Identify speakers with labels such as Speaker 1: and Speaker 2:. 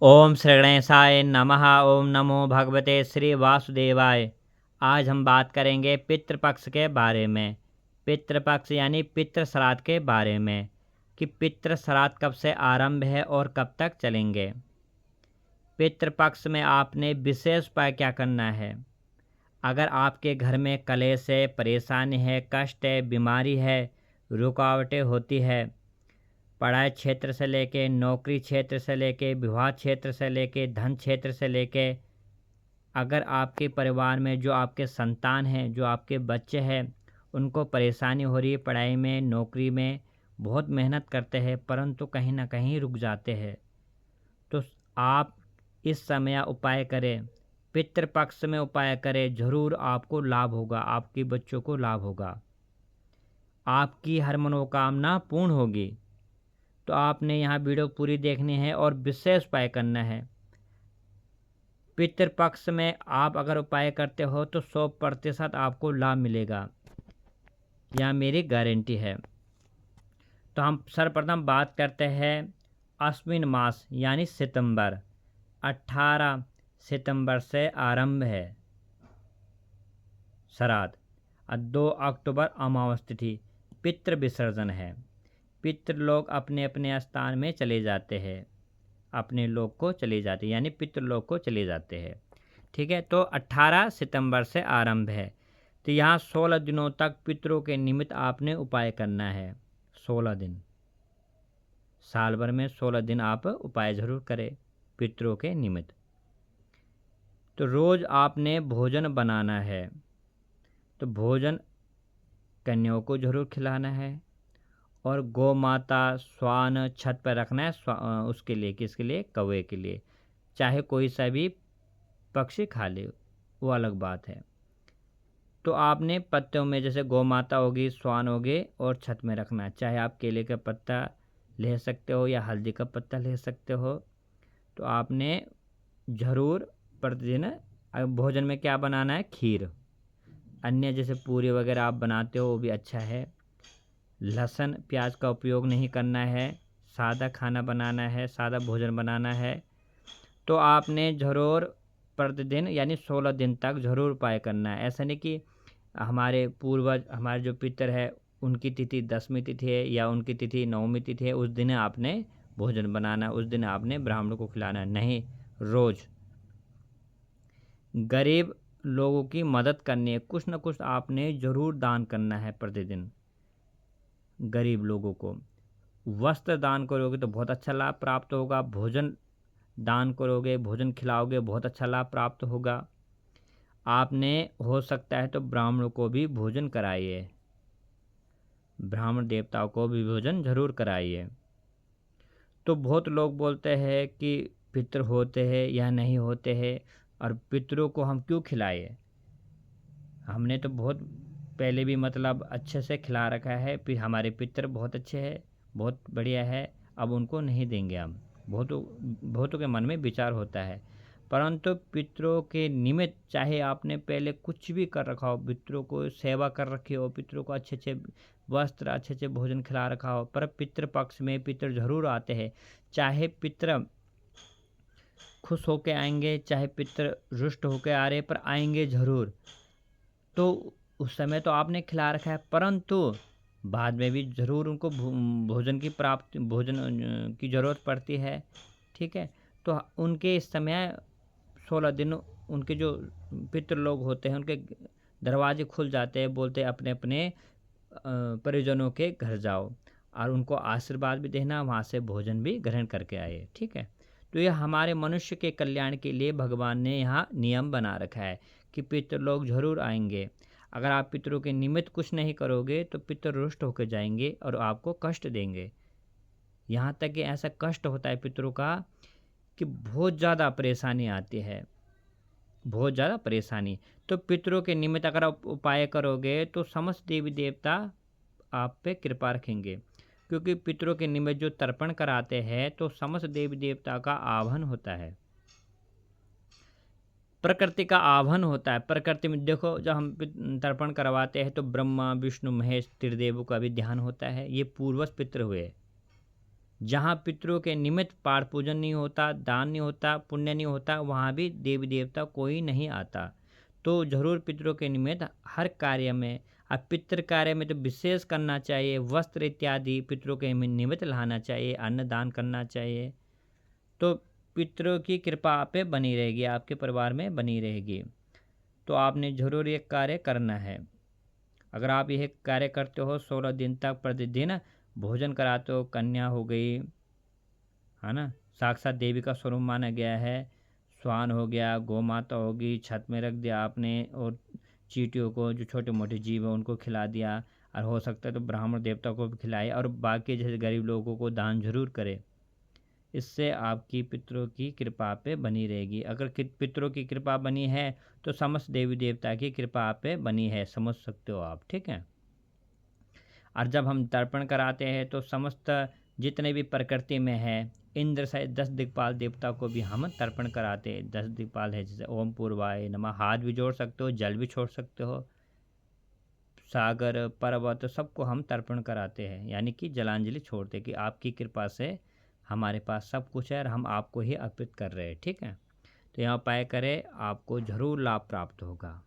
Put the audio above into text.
Speaker 1: ओम श्री गणेशाय नमः। ओम नमो भगवते श्री वासुदेवाय। आज हम बात करेंगे पितृपक्ष के बारे में। पितृपक्ष यानी पितृ श्राद्ध के बारे में कि पितृ श्राद्ध कब से आरंभ है और कब तक चलेंगे। पितृपक्ष में आपने विशेष उपाय क्या करना है। अगर आपके घर में कलेश है, परेशानी है, कष्ट है, बीमारी है, रुकावटें होती है, पढ़ाई क्षेत्र से लेके, नौकरी क्षेत्र से लेके, विवाह क्षेत्र से लेके, धन क्षेत्र से लेके, अगर आपके परिवार में जो आपके संतान हैं, जो आपके बच्चे हैं, उनको परेशानी हो रही है पढ़ाई में, नौकरी में, बहुत मेहनत करते हैं परंतु कहीं ना कहीं रुक जाते हैं, तो आप इस समय उपाय करें, पितृपक्ष में उपाय करें, ज़रूर आपको लाभ होगा, आपके बच्चों को लाभ होगा, आपकी हर मनोकामना पूर्ण होगी। तो आपने यहाँ वीडियो पूरी देखनी है और विशेष उपाय करना है। पितृपक्ष में आप अगर उपाय करते हो तो 100% आपको लाभ मिलेगा, यह मेरी गारंटी है। तो हम सर्वप्रथम बात करते हैं अश्विन मास यानी सितंबर। 18 सितंबर से आरंभ है श्राद्ध और 2 अक्टूबर अमावस तिथि पितृ विसर्जन है। पितृ लोग अपने अपने स्थान में चले जाते हैं, अपने लोग को चले जाते हैं यानी पितृलोक को चले जाते हैं। ठीक है, तो 18 सितंबर से आरंभ है। तो यहाँ 16 दिनों तक पितरों के निमित्त आपने उपाय करना है। 16 दिन, साल भर में 16 दिन आप उपाय जरूर करें पितरों के निमित्त। तो रोज आपने भोजन बनाना है, तो भोजन कन्याओं को जरूर खिलाना है और गौ माता, श्वान छत पर रखना है उसके लिए, किसके लिए, कौवे के लिए। चाहे कोई सा भी पक्षी खा ले वो अलग बात है। तो आपने पत्तों में जैसे गौ माता होगी, श्वान होगे और छत में रखना है। चाहे आप केले का पत्ता ले सकते हो या हल्दी का पत्ता ले सकते हो। तो आपने ज़रूर प्रतिदिन भोजन में क्या बनाना है, खीर। अन्य जैसे पूरी वगैरह आप बनाते हो वो भी अच्छा है। लहसुन प्याज का उपयोग नहीं करना है, सादा खाना बनाना है, सादा भोजन बनाना है। तो आपने ज़रूर प्रतिदिन यानी 16 दिन तक ज़रूर उपाय करना है। ऐसा नहीं कि हमारे पूर्वज, हमारे जो पितर है उनकी तिथि 10वीं तिथि है या उनकी तिथि 9वीं तिथि है, उस दिन आपने भोजन बनाना, उस दिन आपने ब्राह्मणों को खिलाना नहीं। रोज़ गरीब लोगों की मदद करनी है, कुछ न कुछ आपने ज़रूर दान करना है प्रतिदिन। गरीब लोगों को वस्त्र दान करोगे तो बहुत अच्छा लाभ प्राप्त होगा, भोजन दान करोगे, भोजन खिलाओगे, बहुत अच्छा लाभ प्राप्त होगा। आपने हो सकता है तो ब्राह्मणों को भी भोजन कराइए, ब्राह्मण देवताओं को भी भोजन जरूर कराइए। तो बहुत लोग बोलते हैं कि पितृ होते हैं या नहीं होते हैं और पितरों को हम क्यों खिलाए। हमने तो बहुत पहले भी मतलब अच्छे से खिला रखा है, फिर हमारे पितृ बहुत अच्छे हैं, बहुत बढ़िया है, अब उनको नहीं देंगे हम। बहुतों के मन में विचार होता है, परंतु पितरों के निमित्त चाहे आपने पहले कुछ भी कर रखा हो, पितरों को सेवा कर रखी हो, पितरों को अच्छे अच्छे वस्त्र, अच्छे अच्छे भोजन खिला रखा हो, पर पितृ पक्ष में पितृ जरूर आते हैं। चाहे पितृ खुश होके आएंगे, चाहे पितृ रुष्ट होके आ रहे, पर आएंगे जरूर। तो उस समय तो आपने खिला रखा है, परंतु बाद में भी ज़रूर उनको भोजन की ज़रूरत पड़ती है। ठीक है, तो उनके इस समय 16 दिन उनके जो पितृ लोग होते हैं उनके दरवाजे खुल जाते हैं, बोलते हैं अपने अपने परिजनों के घर जाओ और उनको आशीर्वाद भी देना, वहाँ से भोजन भी ग्रहण करके आए। ठीक है, तो ये हमारे मनुष्य के कल्याण के लिए भगवान ने यहाँ नियम बना रखा है कि पितृ लोग जरूर आएंगे। अगर आप पितरों के निमित्त कुछ नहीं करोगे तो पितृ रुष्ट होकर जाएंगे और आपको कष्ट देंगे। यहाँ तक कि ऐसा कष्ट होता है पितरों का कि बहुत ज़्यादा परेशानी आती है, बहुत ज़्यादा परेशानी। तो पितरों के निमित्त अगर आप उपाय करोगे तो समस्त देवी देवता आप पे कृपा रखेंगे, क्योंकि पितरों के निमित्त जो तर्पण कराते हैं तो समस्त देवी देवता का आह्वान होता है, प्रकृति का आह्वान होता है। प्रकृति में देखो, जब हम तर्पण करवाते हैं तो ब्रह्मा, विष्णु, महेश, त्रिदेवों का भी ध्यान होता है। ये पूर्वज पितृ हुए, जहाँ पितरों के निमित्त पाठ पूजन नहीं होता, दान नहीं होता, पुण्य नहीं होता, वहाँ भी देवी देवता कोई नहीं आता। तो ज़रूर पितरों के निमित्त हर कार्य में, अब पितृ कार्य में तो विशेष करना चाहिए, वस्त्र इत्यादि पितरों के निमित्त लाना चाहिए, अन्न दान करना चाहिए। तो पितरों की कृपा आप पे बनी रहेगी, आपके परिवार में बनी रहेगी। तो आपने ज़रूर ये कार्य करना है। अगर आप यह कार्य करते हो 16 दिन तक प्रतिदिन भोजन कराते हो, कन्या हो गई, है ना? साक्षात देवी का स्वरूप माना गया है। स्वान हो गया, गौ माता होगी, छत में रख दिया आपने, और चींटियों को, जो छोटे-मोटे जीव हैं उनको खिला दिया, और हो सकता है तो ब्राह्मण देवता को भी खिलाएँ, और बाकी जैसे गरीब लोगों को दान ज़रूर करें। इससे आपकी पितरों की कृपा आप पे बनी रहेगी। अगर पितरों की कृपा बनी है तो समस्त देवी देवता की कृपा आप पे बनी है, समझ सकते हो आप, ठीक है? और जब हम तर्पण कराते हैं तो समस्त जितने भी प्रकृति में है, इंद्र सहित 10 दिक्पाल देवता को भी हम तर्पण कराते हैं। 10 दिक्पाल है, जैसे ओम पूर्वाय नमः, हाथ भी जोड़ सकते हो, जल भी छोड़ सकते हो, सागर पर्वत सबको हम तर्पण कराते हैं, यानी कि जलांजलि छोड़ते हैं कि आपकी कृपा से हमारे पास सब कुछ है और हम आपको ही अर्पित कर रहे हैं, ठीक है? तो यहाँ उपाय करें, आपको ज़रूर लाभ प्राप्त होगा।